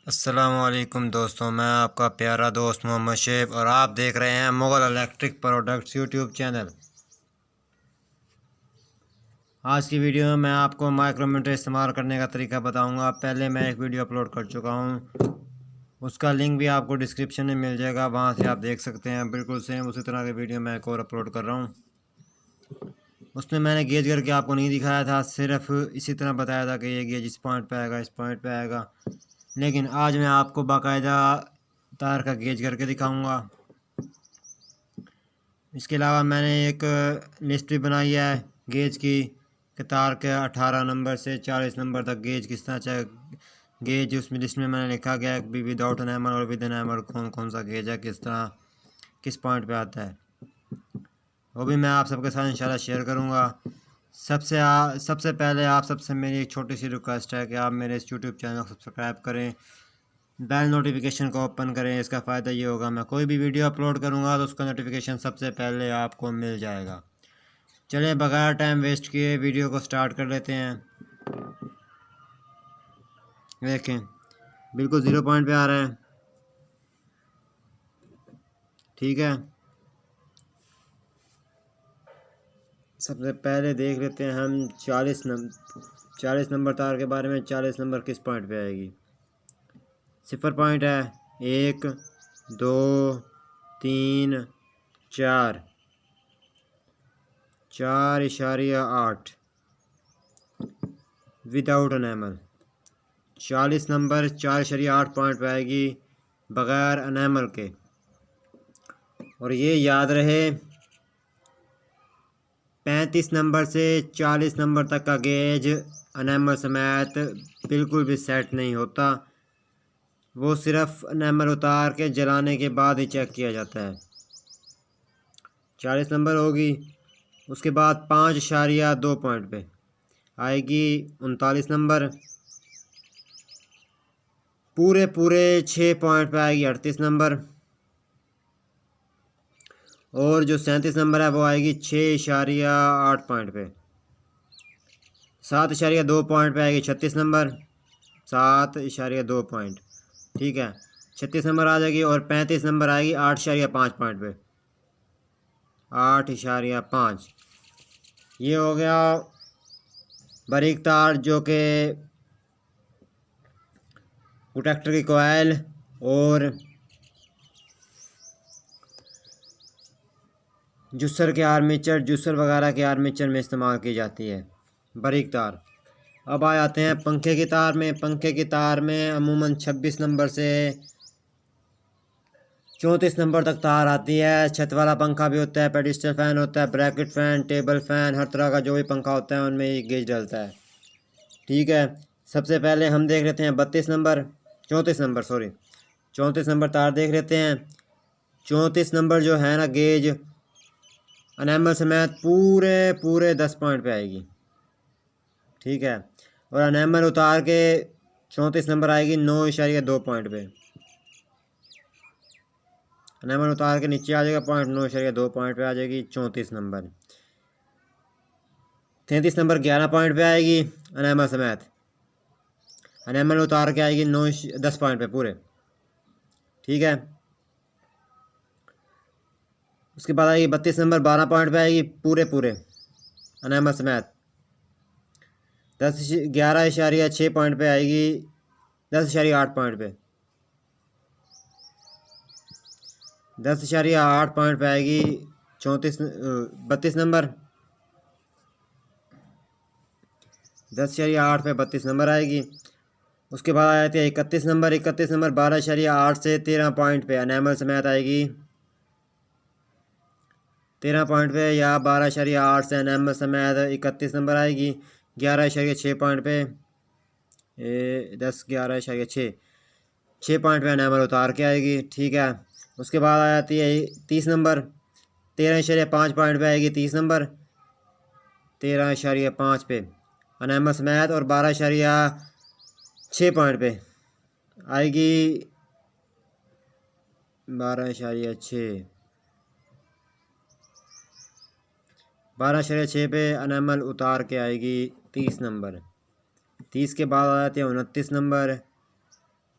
अस्सलामुअलैकुम दोस्तों, मैं आपका प्यारा दोस्त मोहम्मद शेब और आप देख रहे हैं Mughal electric products YouTube channel. आज की वीडियो में मैं आपको माइक्रोमीटर इस्तेमाल करने का तरीका बताऊंगा। पहले मैं एक वीडियो अपलोड कर चुका हूं, उसका लिंक भी आपको डिस्क्रिप्शन में मिल जाएगा, वहां से आप देख सकते हैं। बिल्कुल सेम उसी तरह की वीडियो मैं एक और अपलोड कर रहा हूँ। उसमें मैंने गेज करके आपको नहीं दिखाया था, सिर्फ इसी तरह बताया था कि ये गेज इस पॉइंट पे आएगा, इस पॉइंट पे आएगा। लेकिन आज मैं आपको बाकायदा तार का गेज करके दिखाऊंगा। इसके अलावा मैंने एक लिस्ट भी बनाई है गेज की कि तार के 18 नंबर से 40 नंबर तक गेज किस तरह चाहे गेज। उसमें लिस्ट में मैंने लिखा गया है भी विदाउट एनेमल और विद एनेमल कौन कौन सा गेज है, किस तरह किस पॉइंट पे आता है, वो भी मैं आप सबके साथ इंशाल्लाह शेयर करूँगा। सबसे पहले आप सबसे मेरी एक छोटी सी रिक्वेस्ट है कि आप मेरे इस यूट्यूब चैनल को सब्सक्राइब करें, बेल नोटिफिकेशन को ओपन करें। इसका फ़ायदा ये होगा, मैं कोई भी वीडियो अपलोड करूँगा तो उसका नोटिफिकेशन सबसे पहले आपको मिल जाएगा। चलें बगैर टाइम वेस्ट किए वीडियो को स्टार्ट कर लेते हैं। देखें बिल्कुल 0 पॉइंट पे आ रहा है, ठीक है। सबसे पहले देख लेते हैं हम 40 नंबर तार के बारे में। 40 नंबर किस पॉइंट पे आएगी? 0 पॉइंट है, 1 2 3 4 4.8 विदाउट एनेमल। 40 नंबर 4.8 पॉइंट पे आएगी बग़ैर एनेमल के। और ये याद रहे 35 नंबर से 40 नंबर तक का गेज एनेमल समेत बिल्कुल भी सेट नहीं होता, वो सिर्फ एनेमल उतार के जलाने के बाद ही चेक किया जाता है। 40 नंबर होगी, उसके बाद 5.2 पॉइंट पे आएगी 39 नंबर, पूरे 6 पॉइंट पे आएगी 38 नंबर, और जो 37 नंबर है वो आएगी 6.8 पॉइंट पे। 7.2 पॉइंट पे आएगी 36 नंबर, 7.2 पॉइंट, ठीक है। 36 नंबर आ जाएगी और 35 नंबर आएगी 8.5 पॉइंट पे, 8.5। ये हो गया बारीक तार जो कि प्रोटेक्टर की कोयल और जूसर वगैरह के आर्मेचर में इस्तेमाल की जाती है, बारीक तार। अब आ जाते हैं पंखे की तार में। पंखे की तार में अमूमन 26 नंबर से 34 नंबर तक तार आती है। छत वाला पंखा भी होता है, पेडिस्टल फ़ैन होता है, ब्रैकेट फ़ैन, टेबल फ़ैन, हर तरह का जो भी पंखा होता है उनमें ये गेज डलता है, ठीक है। सबसे पहले हम देख लेते हैं 34 नंबर 34 नंबर तार देख लेते हैं। 34 नंबर जो है ना गेज एनेमल समेत पूरे 10 पॉइंट पे आएगी, ठीक है। और एनेमल उतार के 34 नंबर आएगी 9.2 पॉइंट पे। एनेमल उतार के नीचे आ जाएगा पॉइंट, 9.2 पॉइंट पे आ जाएगी 34 नंबर। 33 नंबर 11 पॉइंट पे आएगी एनेमल समेत। एनेमल उतार के आएगी 10 पॉइंट पे पूरे, ठीक है। उसके बाद आएगी 32 नंबर 12 पॉइंट पे आएगी पूरे एनेमल समेत। 11.6 पॉइंट पे आएगी 10.8 पॉइंट पे। 10.8 पॉइंट पे आएगी 32 नंबर। 10.8 पे 32 नंबर आएगी। उसके बाद आ जाती है 31 नंबर। 31 नंबर 12.8 से 13 पॉइंट पे एनेमल समेत आएगी, 13 पॉइंट पे या 12.8 से एनेमल समेत 31 नंबर आएगी 11.6 पॉइंट पे। 6 पॉइंट पे एनेमल उतार के आएगी, ठीक है। उसके बाद आ जाती है 30 नंबर। 13.5 पॉइंट पे आएगी 30 नंबर, 13.5 पे एनेमल समेत। और 12.6 पॉइंट पे आएगी 12.6 पे एनेमल उतार के आएगी 30 नंबर। 30 के बाद आ जाते हैं 29 नंबर,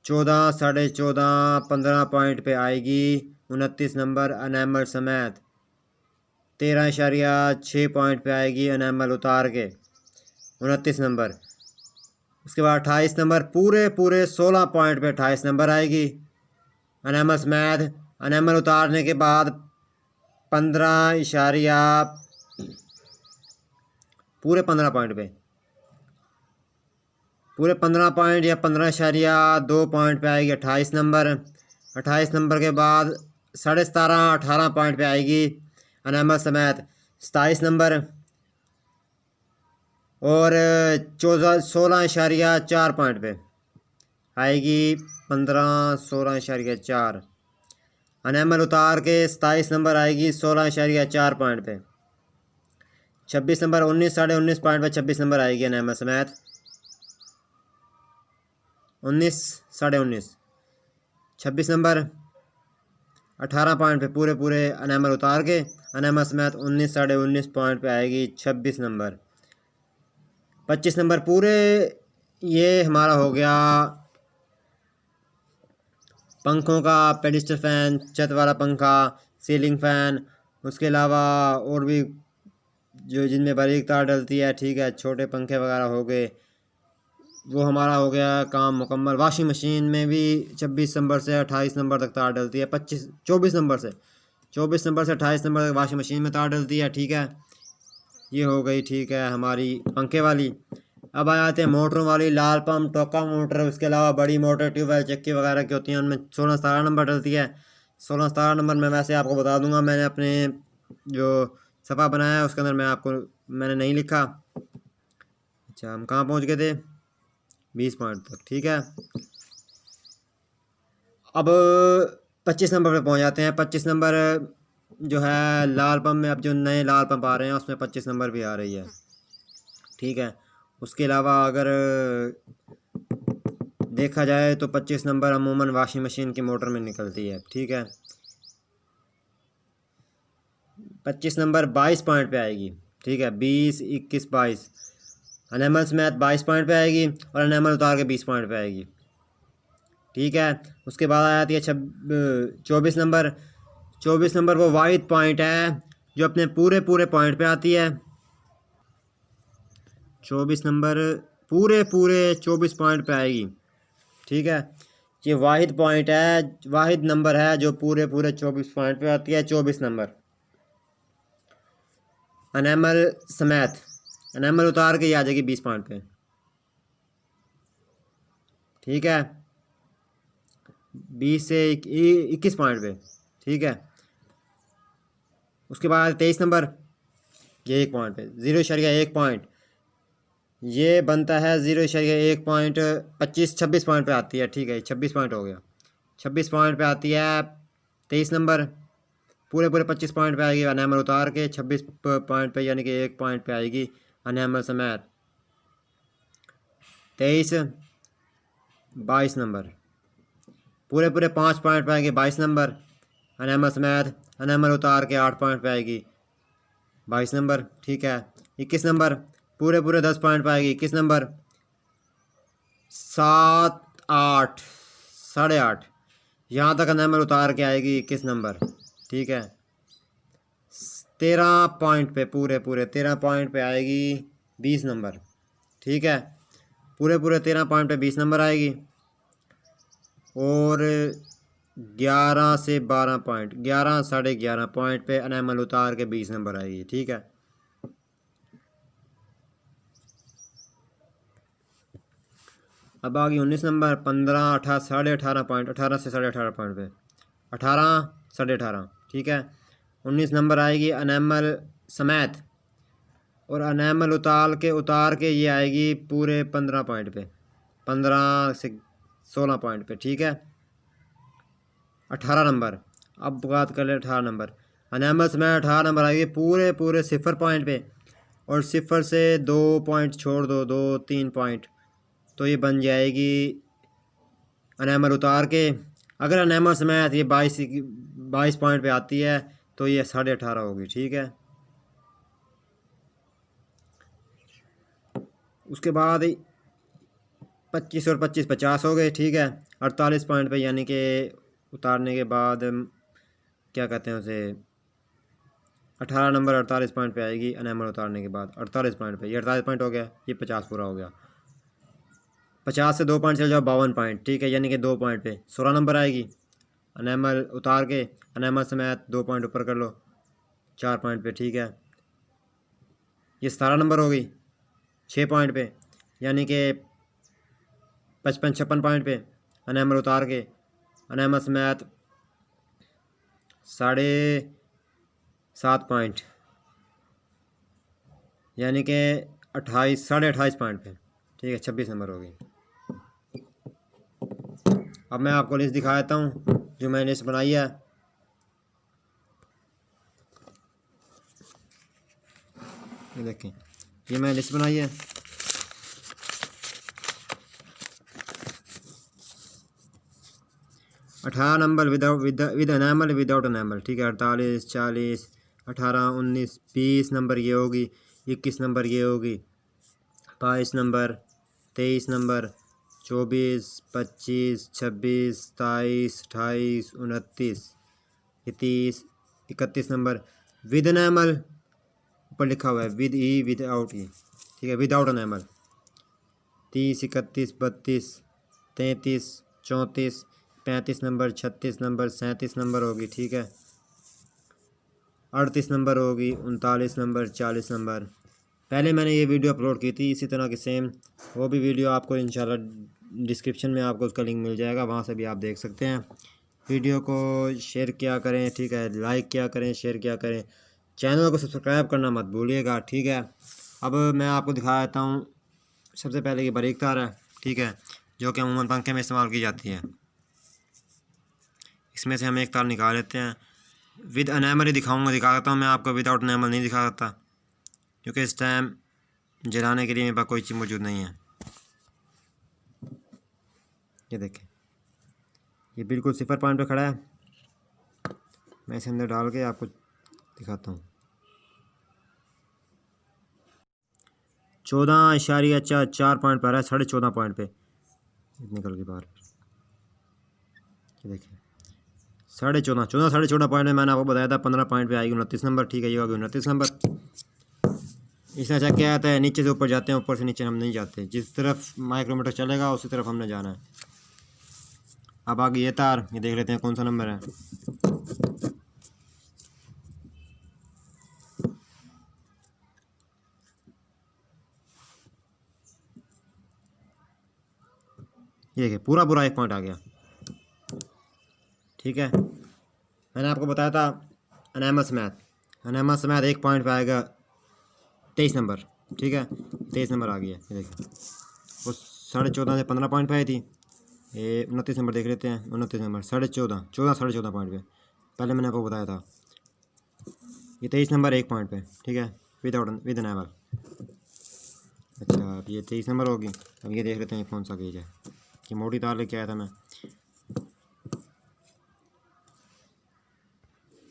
14, 14.5, 15 पॉइंट पे आएगी। 29 नंबर अनैमल समेत। 13.6 पॉइंट पे आएगी अनैमल उतार के, 29 नंबर। उसके बाद 28 नंबर पूरे पूरे 16 पॉइंट पे 28 नंबर आएगी अनैमल समेत। अनैमल उतारने के बाद 15 पूरे 15 पॉइंट पे, पूरे 15 पॉइंट या 15.2 पॉइंट पे आएगी 28 नंबर। 28 नंबर के बाद 17.5, 18 पॉइंट पे आएगी अनैमल समेत 27 नंबर। और 16.4 पॉइंट पे आएगी 16.4। अनैमल उतार के 27 नंबर आएगी 16.4 पॉइंट पे। 26 नंबर 19, 19.5 पॉइंट पे 26 नंबर आएगी अनैमल समेत। 19, 19.5। 26 नंबर 18 पॉइंट पे पूरे पूरे अनैमल उतार के अनैमल समेत 19, 19.5 पॉइंट पे आएगी 26 नंबर। 25 नंबर पूरे, ये हमारा हो गया पंखों का, पेडिस्टल फैन, छत वाला पंखा, सीलिंग फैन। उसके अलावा और भी जो जिनमें बारीक तार डलती है, ठीक है, छोटे पंखे वगैरह हो गए, वो हमारा हो गया काम मुकम्मल। वॉशिंग मशीन में भी 26 नंबर से 28 नंबर तक तार डलती है। 24 नंबर से 28 नंबर तक वॉशिंग मशीन में तार डलती है, ठीक है। ये हो गई, ठीक है, हमारी पंखे वाली। अब आ जाते हैं मोटरों वाली। लाल पम्प, टोका मोटर, उसके अलावा बड़ी मोटर, ट्यूबवेल, चक्की वगैरह की होती हैं, उनमें 16-17 नंबर डलती है। 16-17 नंबर में वैसे आपको बता दूंगा, मैंने अपने जो सफ़ा बनाया है उसके अंदर मैंने नहीं लिखा। अच्छा, हम कहाँ पहुँच गए थे? 20 पॉइंट तक, ठीक है। अब 25 नंबर पे पहुँच जाते हैं। 25 नंबर जो है लाल पम्प में, अब जो नए लाल पम्प आ रहे हैं उसमें 25 नंबर भी आ रही है, ठीक है। उसके अलावा अगर देखा जाए तो 25 नंबर अमूमन वॉशिंग मशीन की मोटर में निकलती है, ठीक है। 25 नंबर 22 पॉइंट पे आएगी, ठीक है। 20, 21, 22 अनैमल समेत 22 पॉइंट पे आएगी और अनैमल उतार के 20 पॉइंट पे आएगी, ठीक है। उसके बाद आ जाती है 24 नंबर। 24 नंबर वो वाहिद पॉइंट है जो अपने पूरे पूरे पॉइंट पे आती है। 24 नंबर पूरे पूरे 24 पॉइंट पे आएगी, ठीक है। ये वाहिद पॉइंट है, वाहिद नंबर है जो पूरे पूरे 24 पॉइंट पे आती है। 24 नंबर अनैमल समेत, अनैमल उतार के ये आ जाएगी 20 पॉइंट पे, ठीक है। 20 से 21 पॉइंट पे, ठीक है। उसके बाद 23 नंबर, ये 1 पॉइंट पे, 0.1 पॉइंट ये बनता है। 0.1 पॉइंट 26 पॉइंट पे आती है, ठीक है। 26 पॉइंट हो गया। 26 पॉइंट पे आती है 23 नंबर। पूरे पूरे 25 पॉइंट पे आएगी अनैमल उतार के। 26 पॉइंट पे यानी कि 1 पॉइंट पे आएगी अनैमल समेत। 23, 22 नंबर पूरे पूरे 5 पॉइंट पे आएगी 22 नंबर अनैमल समेत। अनैमल उतार के 8 पॉइंट पे आएगी 22 नंबर, ठीक है। 21 नंबर पूरे पूरे 10 पॉइंट पे आएगी 21 नंबर। 7, 8, 8.5 यहाँ तक अनैमल उतार के आएगी 21 नंबर, ठीक है। 13 पॉइंट पे पूरे पूरे 13 पॉइंट पे आएगी 20 नंबर, ठीक है। पूरे पूरे 13 पॉइंट पे 20 नंबर आएगी। और 11 से 12 पॉइंट, 11, 11.5 पॉइंट पे अनैमल उतार के 20 नंबर आएगी, ठीक है। अब आ गई 19 नंबर। 15, 18, 18.5 पॉइंट, 18 से 18.5 पॉइंट पे 18, 18.5, ठीक है। 19 नंबर आएगी अनैमल समेत और अनैमल उतार के ये आएगी पूरे 15 पॉइंट पे, 15 से 16 पॉइंट पे, ठीक है। 18 नंबर, अब बात कर ले 18 नंबर। अनैमल समेत 18 नंबर आएगी पूरे पूरे 0 पॉइंट पे और 0 से 2 पॉइंट छोड़ दो, 2-3 पॉइंट, तो ये बन जाएगी अनैमल उतार के। अगर अनैमल समेत ये 22 पॉइंट पे आती है तो ये 18.5 होगी, ठीक है। उसके बाद 25 और 25 50 हो गए, ठीक है। 48 पॉइंट पे यानी कि उतारने के बाद क्या कहते हैं उसे, 18 नंबर 48 पॉइंट पे आएगी अनएमल उतारने के बाद 48 पॉइंट पे। ये 48 पॉइंट हो गया, ये 50 पूरा हो गया। 50 से 2 पॉइंट चल जाओ 52 पॉइंट, ठीक है, यानी कि 2 पॉइंट पे 16 नंबर आएगी। अनएमल उतार के अनएमल समेत 2 पॉइंट ऊपर कर लो 4 पॉइंट पे, ठीक है। ये 17 नंबर हो गई 6 पॉइंट पे, यानी कि 55-56 पॉइंट पे अनएमल उतार के अनएमल समेत 7.5 पॉइंट, यानी कि 28 पॉइंट पे, ठीक है। 26 नंबर हो गई। अब मैं आपको लिस्ट दिखा देता हूँ जो मैंने लिस्ट बनाई है। ये देखें, ये मैंने लिस्ट बनाई है। अठारह नंबर विद अनएमल विदाउट अनएमल, ठीक है। 48 40 18 19 20 नंबर ये होगी। 21 नंबर ये होगी। 22 नंबर 23 नंबर 24 25 26 27 28 29 30 31 नंबर विद अनएमल ऊपर लिखा हुआ है, विद ई विदाउट ई, ठीक है, विदाउट अनएमल। 30 31 32 33 34 35 नंबर 36 नंबर 37 नंबर होगी, ठीक है। 38 नंबर होगी। 39 नंबर 40 नंबर। पहले मैंने ये वीडियो अपलोड की थी इसी तरह की सेम, वो भी वीडियो आपको इंशाल्लाह डिस्क्रिप्शन में आपको उसका लिंक मिल जाएगा, वहाँ से भी आप देख सकते हैं। वीडियो को शेयर किया करें, ठीक है, लाइक किया करें, शेयर किया करें, चैनल को सब्सक्राइब करना मत भूलिएगा, ठीक है। अब मैं आपको दिखा देता हूँ सबसे पहले ये बारीक तार है, ठीक है, जो कि अमूमन पंखे में इस्तेमाल की जाती है। इसमें से हम एक तार निकाल लेते हैं। विद अनएमल ही दिखा देता हूँ मैं आपको, विदाउट अनएमल नहीं दिखा सकता क्योंकि इस टाइम जलाने के लिए मेरे पास कोई चीज़ मौजूद नहीं है। ये देखें, ये बिल्कुल 0 पॉइंट पे खड़ा है। मैं इसे अंदर डाल के आपको दिखाता हूँ। 14.4 पॉइंट पर है, 14.5 पॉइंट पे निकल के बाहर। ये देखिए 14.5 पॉइंट में मैंने आपको बताया था 15 पॉइंट पे आएगी 29 नंबर, ठीक है। ये होगी 29 नंबर। इसमें अच्छा क्या आता है, नीचे से ऊपर जाते हैं, ऊपर से नीचे हम नहीं जाते। जिस तरफ माइक्रोमीटर चलेगा उसी तरफ हमने जाना है। अब आगे ये तार, ये देख लेते हैं कौन सा नंबर है। ये देखिए पूरा 1 पॉइंट आ गया, ठीक है। मैंने आपको बताया था अनएमल समेत 1 पॉइंट पे आएगा 23 नंबर, ठीक है। 23 नंबर आ गया। ये देखिए वो 14.5 से 15 पॉइंट पे आई थी। ये 29 नंबर देख लेते हैं। 29 नंबर 14.5 पॉइंट पे पहले मैंने आपको बताया था। ये 23 नंबर 1 पॉइंट पे, ठीक है, विद अनएमल। अच्छा अब ये 23 नंबर होगी। अब ये देख लेते हैं कौन सा गेज है। ये मोटी तार लेके आया था मैं।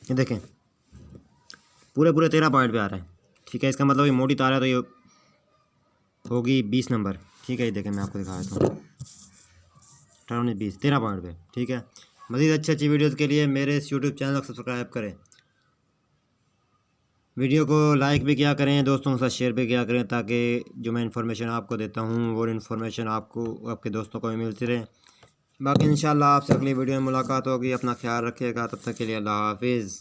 ये देखें पूरे 13 पॉइंट पे आ रहा है, ठीक है। इसका मतलब ये मोटी तार है तो ये होगी 20 नंबर, ठीक है। ये देखें मैं आपको दिखा देता हूँ 18 20 13 पॉइंट पे, ठीक है। मज़ीद अच्छी वीडियोज़ के लिए मेरे इस यूट्यूब चैनल को सब्सक्राइब करें। वीडियो को लाइक भी किया करें, दोस्तों के साथ शेयर भी किया करें, ताकि जो मैं इन्फॉर्मेशन आपको देता हूँ वो इन्फॉर्मेशन आपको आपके दोस्तों को भी मिलती रहे। बाकी इंशाल्लाह आपसे अगली वीडियो में मुलाकात होगी। अपना ख्याल रखिएगा, तब तक के लिए अल्लाह हाफिज़।